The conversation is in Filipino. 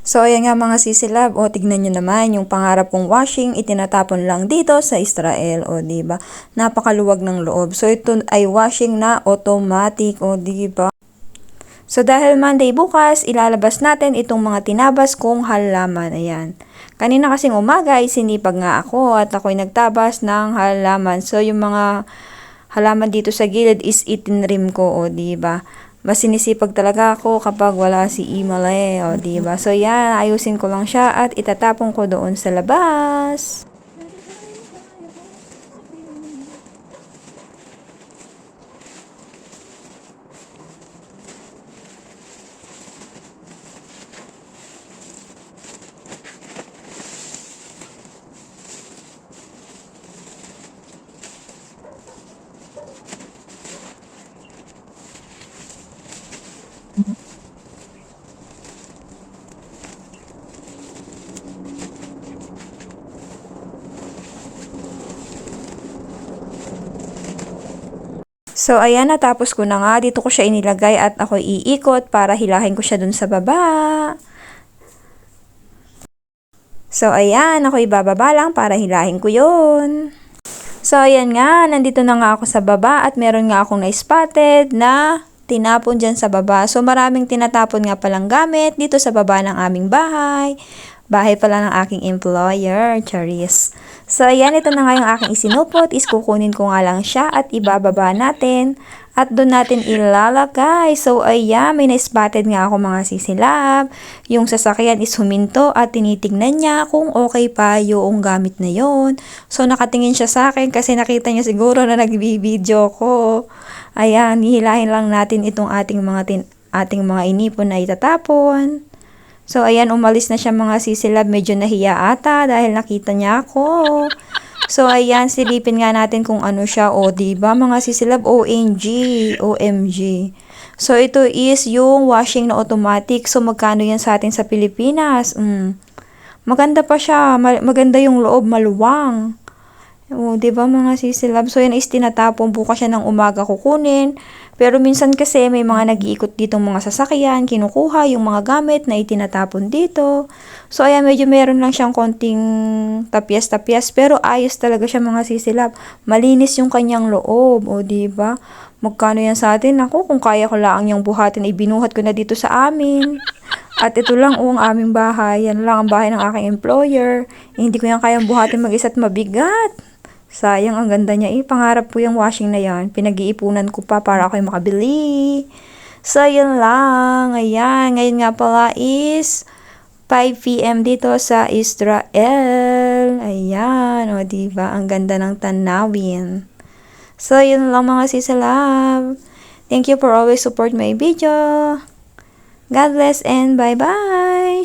So, ayan nga mga sisilab, o tignan nyo naman, yung pangarap kong washing, itinatapon lang dito sa Israel, o diba? Napakaluwag ng loob. So, ito ay washing na automatic, o diba? So, dahil Monday bukas, ilalabas natin itong mga tinabas kong halaman, ayan. Kanina kasing umaga, sinipag nga ako at ako'y nagtabas ng halaman. So, yung mga halaman dito sa gilid is itinrim ko, o diba? Mas sinisipag talaga ako kapag wala si Imale, o diba? So yan, ayusin ko lang siya at itatapon ko doon sa labas. So, ayan, natapos ko na nga. Dito ko siya inilagay at ako iikot para hilahin ko siya dun sa baba. So, ayan, ako ibababa lang para hilahin ko yun. So, ayan nga, nandito na nga ako sa baba at meron nga akong na-spotted na tinapon dyan sa baba. So, maraming tinatapon nga palang gamit dito sa baba ng aming bahay. Bahay pala ng aking employer, Charis. So, ayan, ito na nga yung aking isinupot. Kukunin ko nga lang siya at ibababa natin. At doon natin ilalagay. So, ayan, may na-spotted nga ako mga sisilab. Yung sasakyan is huminto at tinitignan niya kung okay pa yung gamit na yon. So, nakatingin siya sa akin kasi nakita niya siguro na nagbibideo ko. Ayan, hihilahin lang natin itong ating mga inipon na itatapon. So, ayan, umalis na siya mga sisilab. Medyo nahiya ata dahil nakita niya ako. So, ayan, silipin nga natin kung ano siya. O, diba mga sisilab? OMG. OMG. So, ito is yung washing na automatic. So, magkano yan sa atin sa Pilipinas? Maganda pa siya. Maganda yung loob, maluwang. O, diba mga sisilab? So, yan is tinatapon. Bukas siya ng umaga kukunin. Pero minsan kasi may mga nag-iikot ditong mga sasakyan, kinukuha yung mga gamit na itinatapon dito. So, ayan, medyo meron lang siyang konting tapyas-tapyas. Pero ayos talaga siya mga sisilab. Malinis yung kanyang loob. O, diba? Magkano yan sa atin? Ako, kung kaya ko lang yung buhatin, ibinuhat ko na dito sa amin. At ito lang ang aming bahay. Yan lang ang bahay ng aking employer. Hindi ko yan kayang buhatin mag-isa at mabigat. Sayang, ang ganda niya. Pangarap po yung washing na yan. Pinag-iipunan ko pa para ako'y makabili. So, yun lang. Ayan. Ngayon nga pala is 5 PM dito sa Israel. Ayan. O, diba? Ang ganda ng tanawin. So, yun lang mga sisalab. Thank you for always support my video. God bless and bye-bye.